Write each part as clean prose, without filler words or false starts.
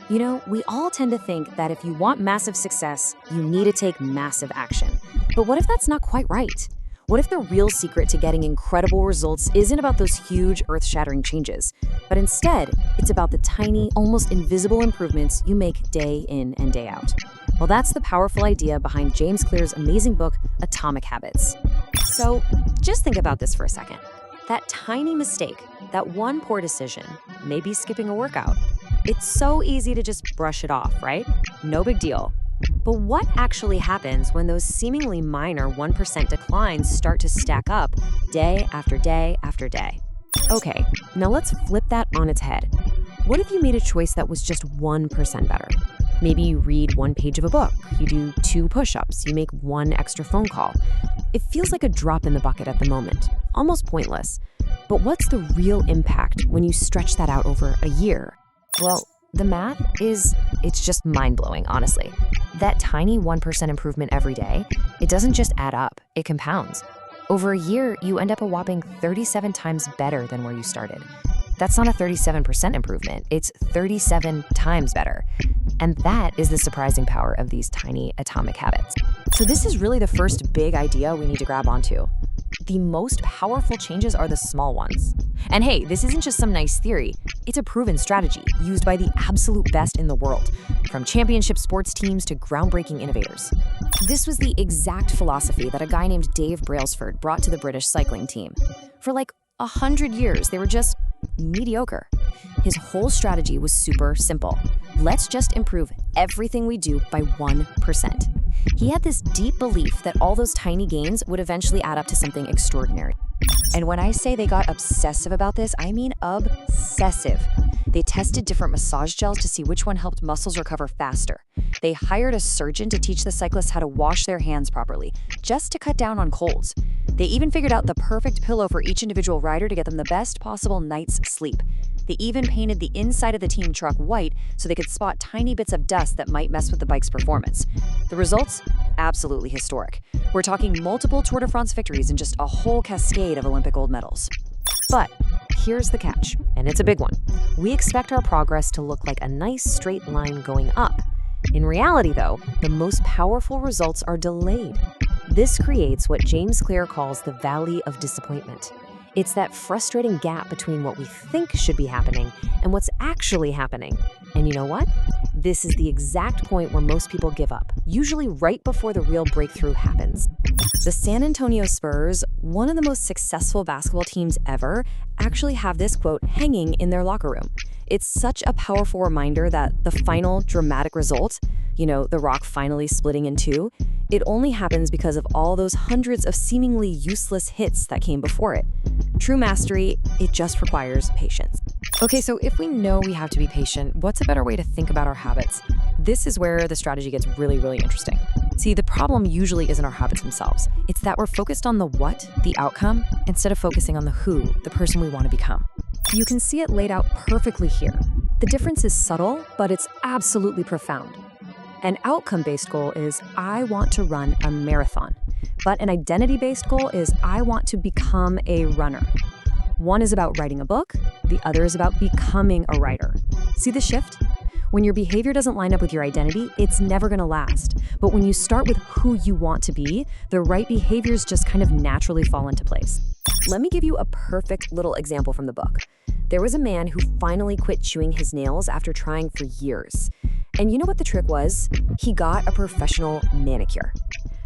You know, we all tend to think that if you want massive success, you need to take massive action. But what if that's not quite right? What if the real secret to getting incredible results isn't about those huge, earth-shattering changes, but instead, it's about the tiny, almost invisible improvements you make day in and day out? Well, that's the powerful idea behind James Clear's amazing book, Atomic Habits. So, just think about this for a second. That tiny mistake, that one poor decision, maybe skipping a workout, it's so easy to just brush it off, right? No big deal. But what actually happens when those seemingly minor 1% declines start to stack up day after day after day? Okay, now let's flip that on its head. What if you made a choice that was just 1% better? Maybe you read one page of a book, you do 2 push-ups, you make 1 extra phone call. It feels like a drop in the bucket at the moment, almost pointless. But what's the real impact when you stretch that out over a year? Well, the math it's just mind-blowing, honestly. That tiny 1% improvement every day, it doesn't just add up, it compounds. Over a year, you end up a whopping 37 times better than where you started. That's not a 37% improvement, it's 37 times better. And that is the surprising power of these tiny atomic habits. So this is really the first big idea we need to grab onto. The most powerful changes are the small ones. And hey, this isn't just some nice theory. It's a proven strategy used by the absolute best in the world, from championship sports teams to groundbreaking innovators. This was the exact philosophy that a guy named Dave Brailsford brought to the British cycling team. For like 100 years, they were just mediocre. His whole strategy was super simple. Let's just improve everything we do by 1%. He had this deep belief that all those tiny gains would eventually add up to something extraordinary. And when I say they got obsessive about this, I mean obsessive. They tested different massage gels to see which one helped muscles recover faster. They hired a surgeon to teach the cyclists how to wash their hands properly, just to cut down on colds. They even figured out the perfect pillow for each individual rider to get them the best possible night's sleep. They even painted the inside of the team truck white so they could spot tiny bits of dust that might mess with the bike's performance. The results? Absolutely historic. We're talking multiple Tour de France victories and just a whole cascade of Olympic gold medals. But here's the catch, and it's a big one. We expect our progress to look like a nice straight line going up. In reality, though, the most powerful results are delayed. This creates what James Clear calls the valley of disappointment. It's that frustrating gap between what we think should be happening and what's actually happening. And you know what? This is the exact point where most people give up, usually right before the real breakthrough happens. The San Antonio Spurs, one of the most successful basketball teams ever, actually have this quote hanging in their locker room. It's such a powerful reminder that the final dramatic result, the rock finally splitting in two, it only happens because of all those hundreds of seemingly useless hits that came before it. True mastery, it just requires patience. Okay, so if we know we have to be patient, what's a better way to think about our habits? This is where the strategy gets really, really interesting. See, the problem usually isn't our habits themselves. It's that we're focused on the what, the outcome, instead of focusing on the who, the person we want to become. You can see it laid out perfectly here. The difference is subtle, but it's absolutely profound. An outcome-based goal is, I want to run a marathon. But an identity-based goal is, I want to become a runner. One is about writing a book, the other is about becoming a writer. See the shift? When your behavior doesn't line up with your identity, it's never going to last. But when you start with who you want to be, the right behaviors just kind of naturally fall into place. Let me give you a perfect little example from the book. There was a man who finally quit chewing his nails after trying for years. And you know what the trick was? He got a professional manicure.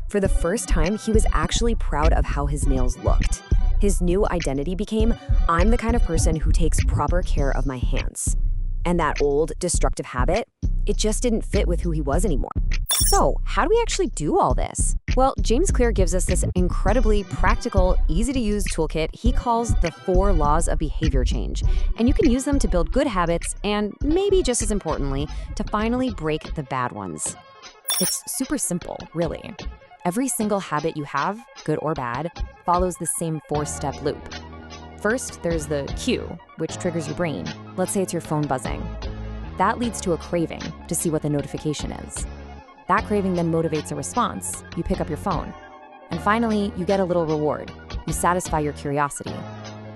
For the first time, he was actually proud of how his nails looked. His new identity became, I'm the kind of person who takes proper care of my hands. And that old, destructive habit, it just didn't fit with who he was anymore. So, how do we actually do all this? Well, James Clear gives us this incredibly practical, easy-to-use toolkit he calls the 4 laws of behavior change. And you can use them to build good habits and, maybe just as importantly, to finally break the bad ones. It's super simple, really. Every single habit you have, good or bad, follows the same 4-step loop. First, there's the cue, which triggers your brain. Let's say it's your phone buzzing. That leads to a craving to see what the notification is. That craving then motivates a response. You pick up your phone. And finally, you get a little reward. You satisfy your curiosity.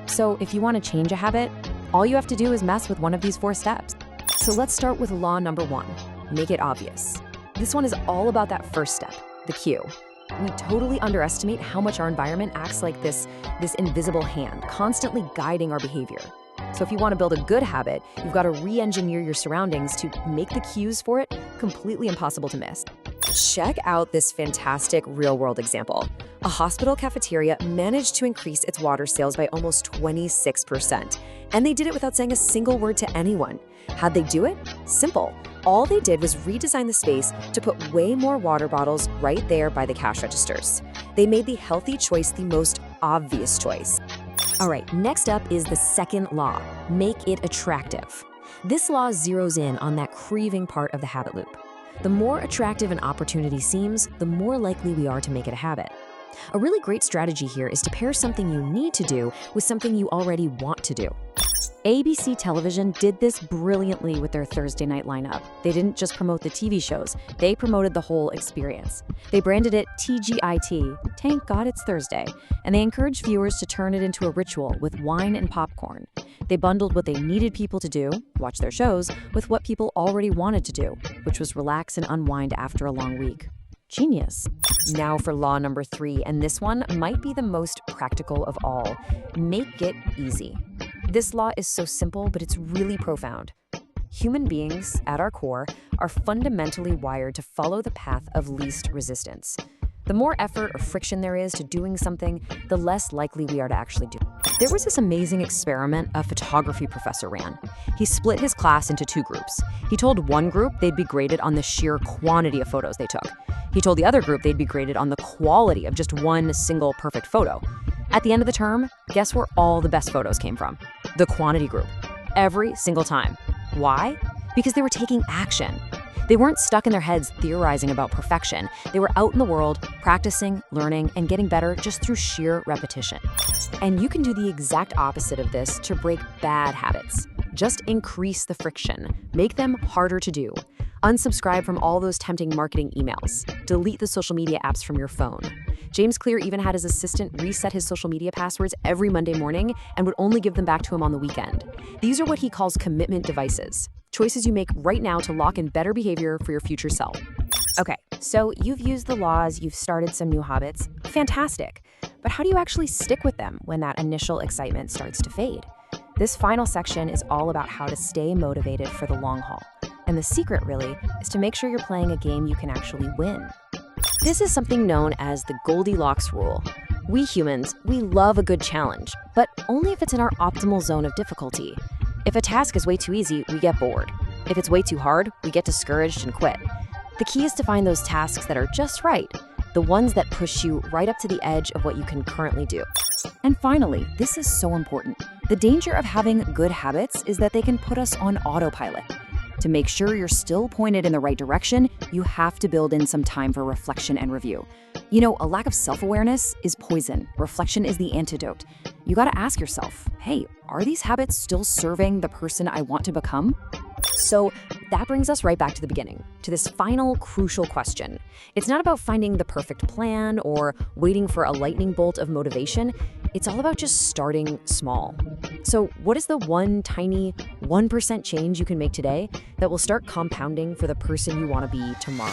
So if you want to change a habit, all you have to do is mess with one of these 4 steps. So let's start with law number 1, make it obvious. This one is all about that first step, the cue. We totally underestimate how much our environment acts like this invisible hand, constantly guiding our behavior. So if you want to build a good habit, you've got to re-engineer your surroundings to make the cues for it completely impossible to miss. Check out this fantastic real-world example. A hospital cafeteria managed to increase its water sales by almost 26%, and they did it without saying a single word to anyone. How'd they do it? Simple. All they did was redesign the space to put way more water bottles right there by the cash registers. They made the healthy choice the most obvious choice. All right, next up is the second law, make it attractive. This law zeroes in on that craving part of the habit loop. The more attractive an opportunity seems, the more likely we are to make it a habit. A really great strategy here is to pair something you need to do with something you already want to do. ABC television did this brilliantly with their Thursday night lineup. They didn't just promote the TV shows, they promoted the whole experience. They branded it TGIT, Thank God It's Thursday, and they encouraged viewers to turn it into a ritual with wine and popcorn. They bundled what they needed people to do, watch their shows, with what people already wanted to do, which was relax and unwind after a long week. Genius. Now for law number 3, and this one might be the most practical of all. Make it easy. This law is so simple, but it's really profound. Human beings, at our core, are fundamentally wired to follow the path of least resistance. The more effort or friction there is to doing something, the less likely we are to actually do it. There was this amazing experiment a photography professor ran. He split his class into 2 groups. He told one group they'd be graded on the sheer quantity of photos they took. He told the other group they'd be graded on the quality of just one single perfect photo. At the end of the term, guess where all the best photos came from? The quantity group. Every single time. Why? Because they were taking action. They weren't stuck in their heads theorizing about perfection. They were out in the world, practicing, learning, and getting better just through sheer repetition. And you can do the exact opposite of this to break bad habits. Just increase the friction. Make them harder to do. Unsubscribe from all those tempting marketing emails. Delete the social media apps from your phone. James Clear even had his assistant reset his social media passwords every Monday morning and would only give them back to him on the weekend. These are what he calls commitment devices. Choices you make right now to lock in better behavior for your future self. Okay, so you've used the laws, you've started some new habits. Fantastic. But how do you actually stick with them when that initial excitement starts to fade? This final section is all about how to stay motivated for the long haul. And the secret, really, is to make sure you're playing a game you can actually win. This is something known as the Goldilocks rule. We humans, we love a good challenge, but only if it's in our optimal zone of difficulty. If a task is way too easy, we get bored. If it's way too hard, we get discouraged and quit. The key is to find those tasks that are just right, the ones that push you right up to the edge of what you can currently do. And finally, this is so important. The danger of having good habits is that they can put us on autopilot. To make sure you're still pointed in the right direction, you have to build in some time for reflection and review. You know, a lack of self-awareness is poison. Reflection is the antidote. You gotta ask yourself, hey, are these habits still serving the person I want to become? So that brings us right back to the beginning, to this final crucial question. It's not about finding the perfect plan or waiting for a lightning bolt of motivation. It's all about just starting small. So what is the one tiny 1% change you can make today that will start compounding for the person you want to be tomorrow?